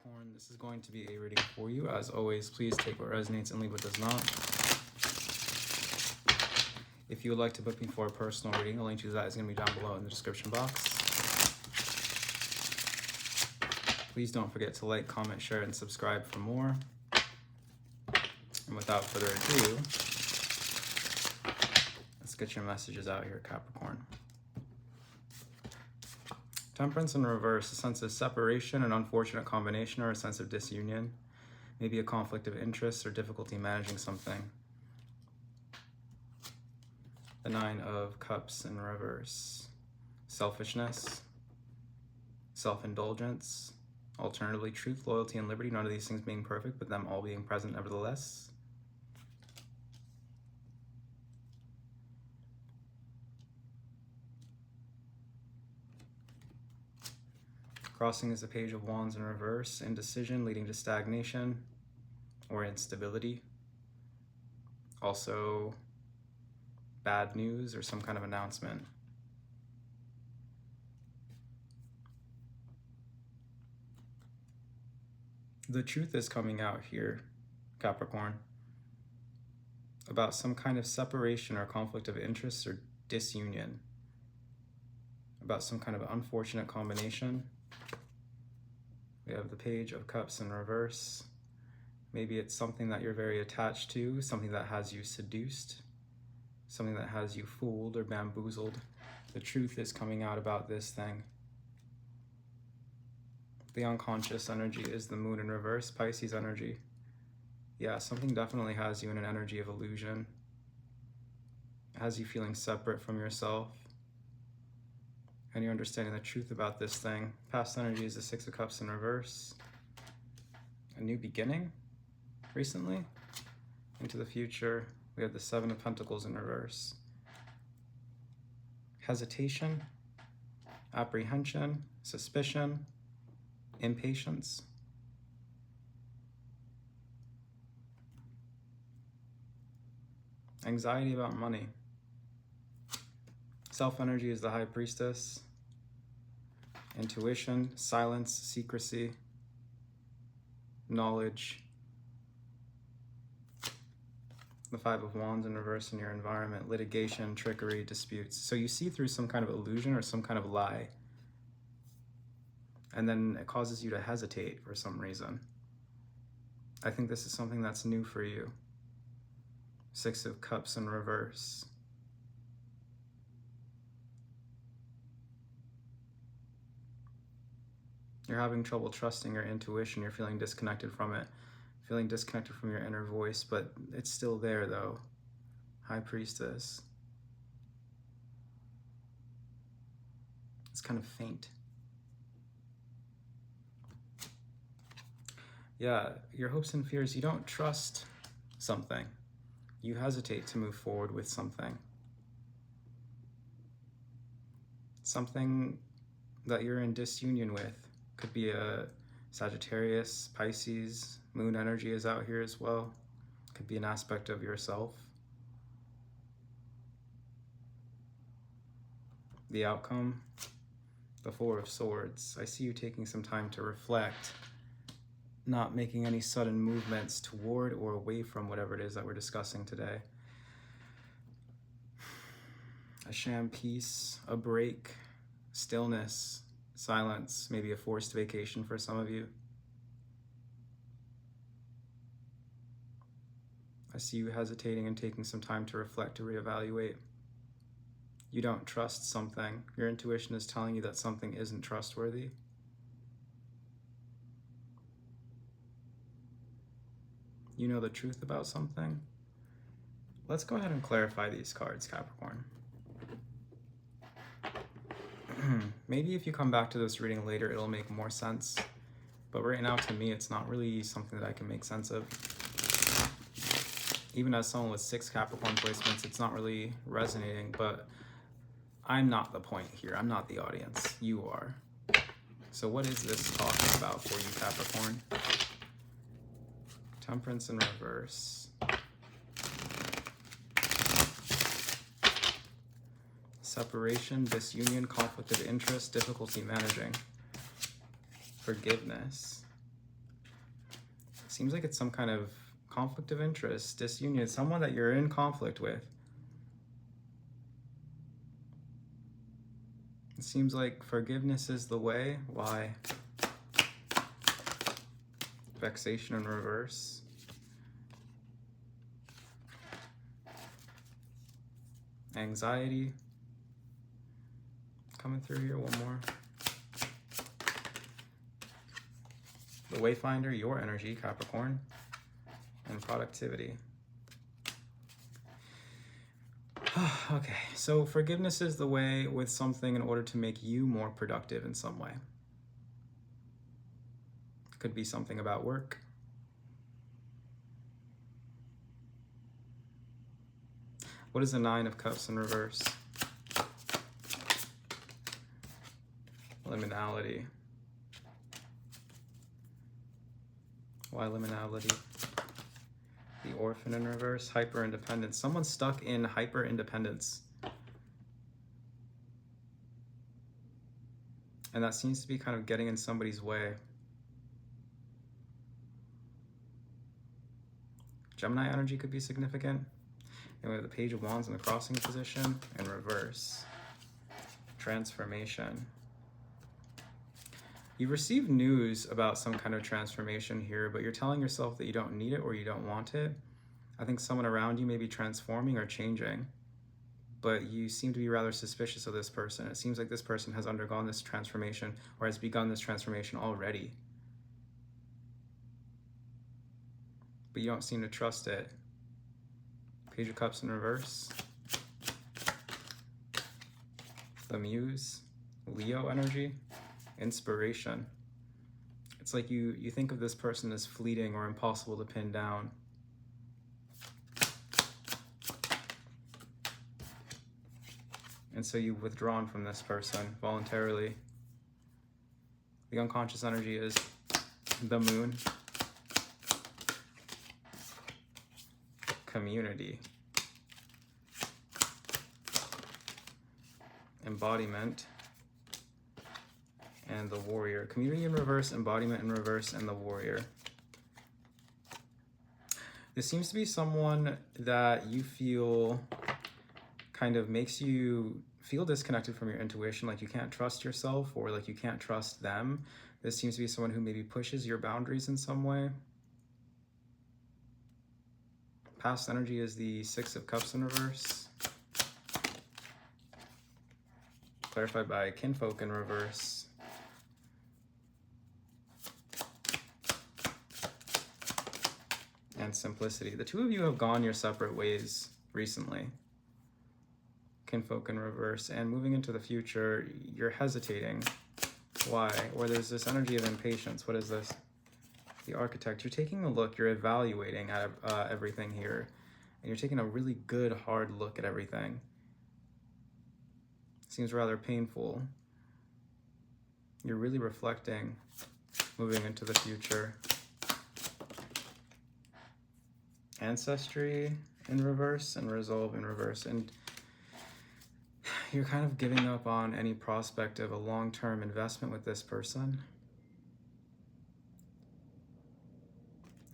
Capricorn, this is going to be a reading for you. As always, please take what resonates and leave what does not. If you would like to book me for a personal reading, the link to that is going to be down below in the description box. Please don't forget to like, comment, share, and subscribe for more. And without further ado, let's get your messages out here, Capricorn. Temperance in reverse, a sense of separation, an unfortunate combination, or a sense of disunion. Maybe a conflict of interest or difficulty managing something. The Nine of Cups in reverse. Selfishness, self-indulgence, alternatively truth, loyalty, and liberty. None of these things being perfect, but them all being present nevertheless. Crossing is the Page of Wands in reverse. Indecision leading to stagnation or instability. Also, bad news or some kind of announcement. The truth is coming out here, Capricorn, about some kind of separation or conflict of interest or disunion, about some kind of unfortunate combination. We have the Page of Cups in reverse. Maybe it's something that you're very attached to, something that has you seduced, something that has you fooled or bamboozled. The truth is coming out about this thing. The unconscious energy is the Moon in reverse, Pisces energy. Yeah, something definitely has you in an energy of illusion. It has you feeling separate from yourself. And you're understanding the truth about this thing. Past energy is the Six of Cups in reverse. A new beginning recently. Into the future, we have the Seven of Pentacles in reverse. Hesitation, apprehension, suspicion, impatience. Anxiety about money. Self-energy is the High Priestess. Intuition, silence, secrecy, knowledge. The Five of Wands in reverse in your environment. Litigation, trickery, disputes. So you see through some kind of illusion or some kind of lie. And then it causes you to hesitate for some reason. I think this is something that's new for you. Six of Cups in reverse. You're having trouble trusting your intuition. You're feeling disconnected from it. Feeling disconnected from your inner voice, but it's still there though. High Priestess. It's kind of faint. Yeah, your hopes and fears, you don't trust something. You hesitate to move forward with something. Something that you're in disunion with. Could be a Sagittarius, Pisces, Moon energy is out here as well. Could be an aspect of yourself. The outcome, the Four of Swords. I see you taking some time to reflect, not making any sudden movements toward or away from whatever it is that we're discussing today. A sham peace, a break, stillness, silence, maybe a forced vacation for some of you. I see you hesitating and taking some time to reflect, to reevaluate. You don't trust something. Your intuition is telling you that something isn't trustworthy. You know the truth about something. Let's go ahead and clarify these cards, Capricorn. Maybe if you come back to this reading later, it'll make more sense. But right now, to me, it's not really something that I can make sense of. Even as someone with 6 Capricorn placements, it's not really resonating, but I'm not the point here. I'm not the audience. You are. So what is this talking about for you, Capricorn? Temperance in reverse. Separation, disunion, conflict of interest, difficulty managing. Forgiveness. Seems like it's some kind of conflict of interest, disunion, someone that you're in conflict with. It seems like forgiveness is the way. Why? Vexation in reverse. Anxiety. Coming through here, one more. The Wayfinder, your energy, Capricorn. And productivity. Okay, so forgiveness is the way with something in order to make you more productive in some way. Could be something about work. What is the Nine of Cups in reverse? Liminality. Why liminality? The Orphan in reverse. Hyper-independence. Someone's stuck in hyper-independence. And that seems to be kind of getting in somebody's way. Gemini energy could be significant. And we have the Page of Wands in the crossing position in reverse. Transformation. You receive news about some kind of transformation here, but you're telling yourself that you don't need it or you don't want it. I think someone around you may be transforming or changing, but you seem to be rather suspicious of this person. It seems like this person has undergone this transformation or has begun this transformation already. But you don't seem to trust it. Page of Cups in reverse. The Muse. Leo energy. Inspiration. It's like you think of this person as fleeting or impossible to pin down. And so you've withdrawn from this person voluntarily. The unconscious energy is the Moon. Community. Embodiment. And the Warrior. Community in reverse, embodiment in reverse, and the Warrior. This seems to be someone that you feel kind of makes you feel disconnected from your intuition, like you can't trust yourself or like you can't trust them. This seems to be someone who maybe pushes your boundaries in some way. Past energy is the Six of Cups in reverse. Clarified by Kinfolk in reverse. And Simplicity. The two of you have gone your separate ways recently. Kinfolk in reverse. And moving into the future, you're hesitating. Why? Or there's this energy of impatience. What is this? The Architect. You're taking a look, you're evaluating at everything here. And you're taking a really good, hard look at everything. Seems rather painful. You're really reflecting, moving into the future. Ancestry in reverse and Resolve in reverse. And you're kind of giving up on any prospect of a long-term investment with this person.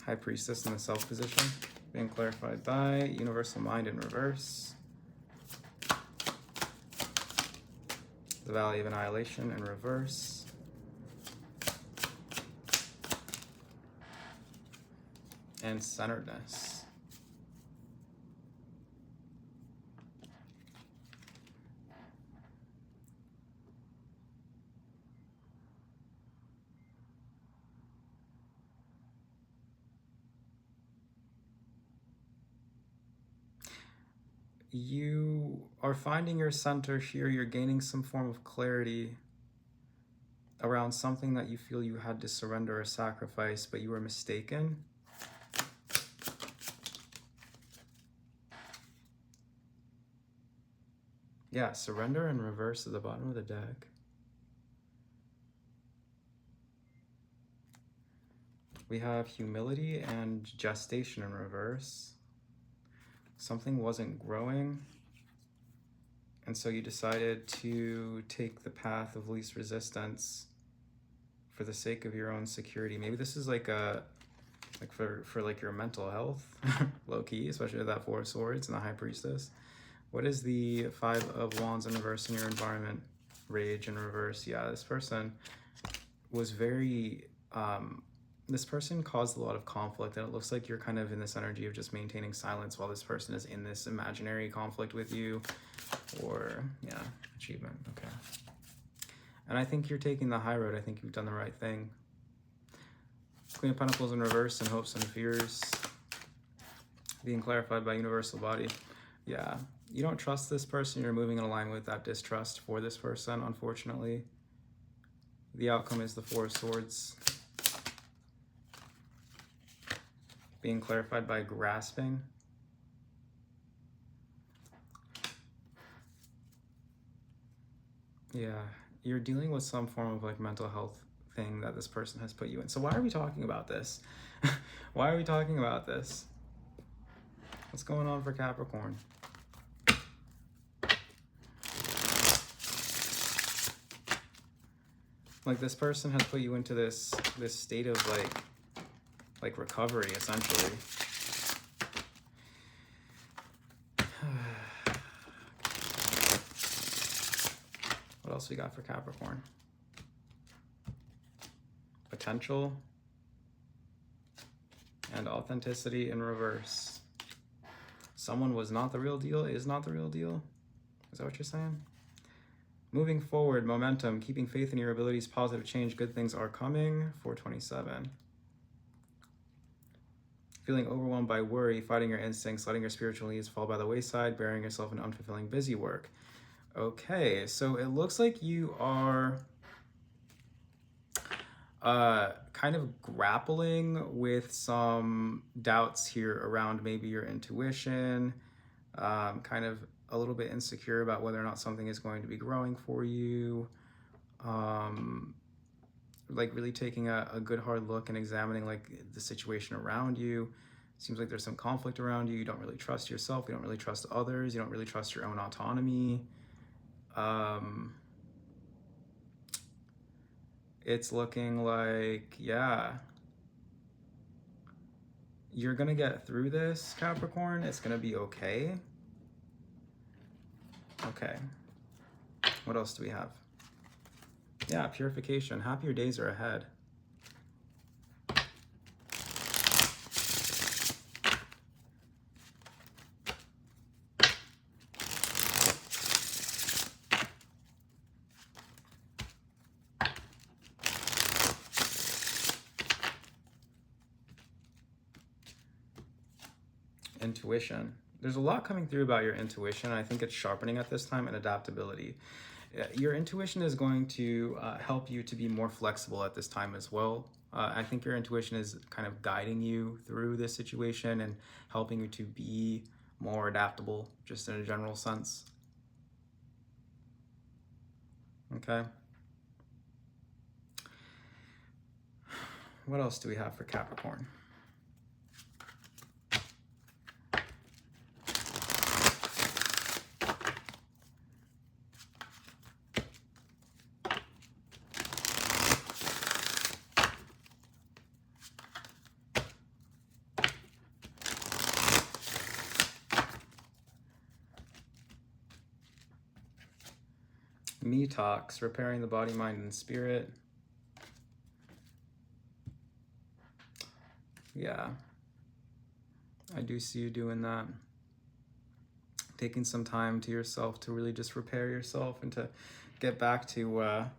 High Priestess in the Self position, being clarified by Universal Mind in reverse. The Valley of Annihilation in reverse. And Centeredness. You are finding your center here. You're gaining some form of clarity around something that you feel you had to surrender or sacrifice, but you were mistaken. Yeah, surrender in reverse at the bottom of the deck. We have humility and gestation in reverse. Something wasn't growing, and so you decided to take the path of least resistance for the sake of your own security. Maybe this is like like for like your mental health, low key, especially with that Four of Swords and the High Priestess. What is the Five of Wands in reverse in your environment? Rage in reverse. Yeah, this person was very, this person caused a lot of conflict, and it looks like you're kind of in this energy of just maintaining silence while this person is in this imaginary conflict with you. Or, yeah, achievement. Okay. And I think you're taking the high road. I think you've done the right thing. Queen of Pentacles in reverse and hopes and fears being clarified by universal body. Yeah, you don't trust this person. You're moving in alignment with that distrust for this person, unfortunately. The outcome is the Four of Swords being clarified by grasping. Yeah, you're dealing with some form of like mental health thing that this person has put you in. So why are we talking about this? Why are we talking about this? What's going on for Capricorn? Like this person has put you into this state of like recovery, essentially. What else we got for Capricorn? Potential and authenticity in reverse. Someone was not the real deal, is not the real deal. Is that what you're saying? Moving forward, momentum, keeping faith in your abilities, positive change, good things are coming. 427. Feeling overwhelmed by worry, fighting your instincts, letting your spiritual needs fall by the wayside, burying yourself in unfulfilling busy work. Okay, so it looks like you are kind of grappling with some doubts here around maybe your intuition, kind of a little bit insecure about whether or not something is going to be growing for you, like really taking a good hard look and examining like the situation around you. Seems like there's some conflict around you. You don't really trust yourself. You don't really trust others. You don't really trust your own autonomy. It's looking like, yeah, you're gonna get through this, Capricorn. It's gonna be okay. Okay. What else do we have? Yeah, purification. Happier days are ahead. Intuition. There's a lot coming through about your intuition. I think it's sharpening at this time, and adaptability. Your intuition is going to help you to be more flexible at this time as well. I think your intuition is kind of guiding you through this situation and helping you to be more adaptable, just in a general sense. Okay. What else do we have for Capricorn? Detox, repairing the body, mind, and spirit. Yeah, I do see you doing that. Taking some time to yourself to really just repair yourself and to get back to a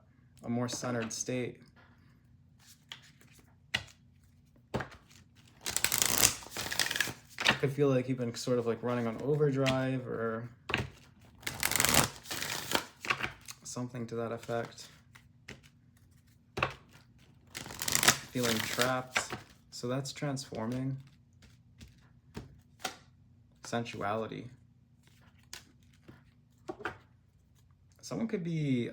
more centered state. I could feel like you've been sort of like running on overdrive or something to that effect. Feeling trapped. So that's transforming. Sensuality. Someone could be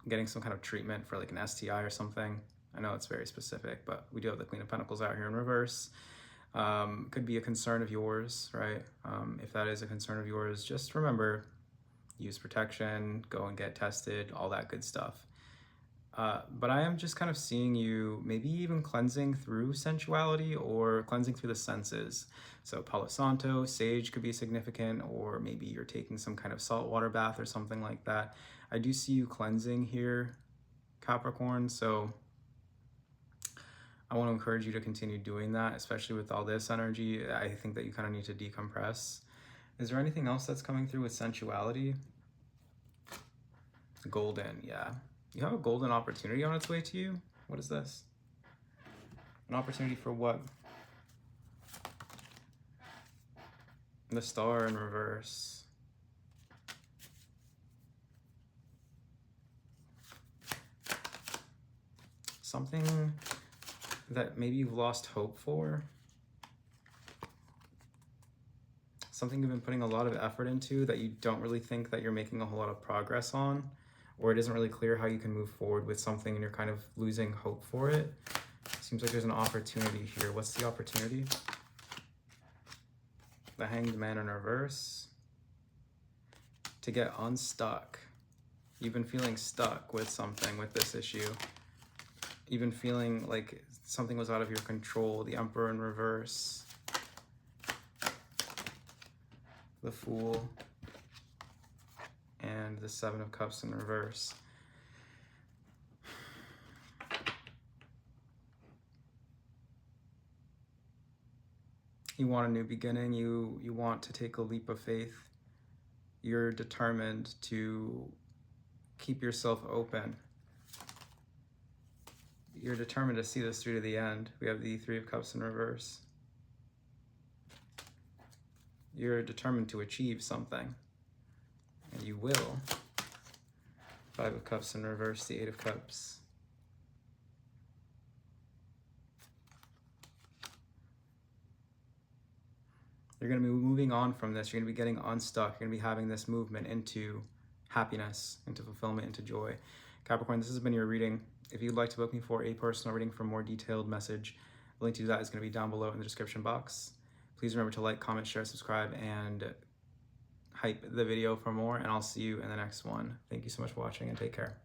getting some kind of treatment for like an STI or something. I know it's very specific, but we do have the Queen of Pentacles out here in reverse. Could be a concern of yours, right? If that is a concern of yours, just remember, use protection, go and get tested, all that good stuff. But I am just kind of seeing you maybe even cleansing through sensuality or cleansing through the senses. So Palo Santo, sage could be significant, or maybe you're taking some kind of saltwater bath or something like that. I do see you cleansing here, Capricorn. So I want to encourage you to continue doing that, especially with all this energy. I think that you kind of need to decompress. Is there anything else that's coming through with sensuality? Golden, yeah. You have a golden opportunity on its way to you. What is this? An opportunity for what? The Star in reverse. Something that maybe you've lost hope for. Something you've been putting a lot of effort into that you don't really think that you're making a whole lot of progress on, or it isn't really clear how you can move forward with something and you're kind of losing hope for it. Seems like there's an opportunity here. What's the opportunity? The Hanged Man in reverse. To get unstuck. You've been feeling stuck with something, with this issue. You've been feeling like something was out of your control. The Emperor in reverse. The Fool. And the Seven of Cups in reverse. You want a new beginning. You want to take a leap of faith. You're determined to keep yourself open. You're determined to see this through to the end. We have the Three of Cups in reverse. You're determined to achieve something. And you will. Five of Cups in reverse, the Eight of Cups. You're going to be moving on from this. You're going to be getting unstuck. You're going to be having this movement into happiness, into fulfillment, into joy. Capricorn, this has been your reading. If you'd like to book me for a personal reading for more detailed message, the link to that is going to be down below in the description box. Please remember to like, comment, share, subscribe, and hype the video for more, and I'll see you in the next one. Thank you so much for watching, and take care.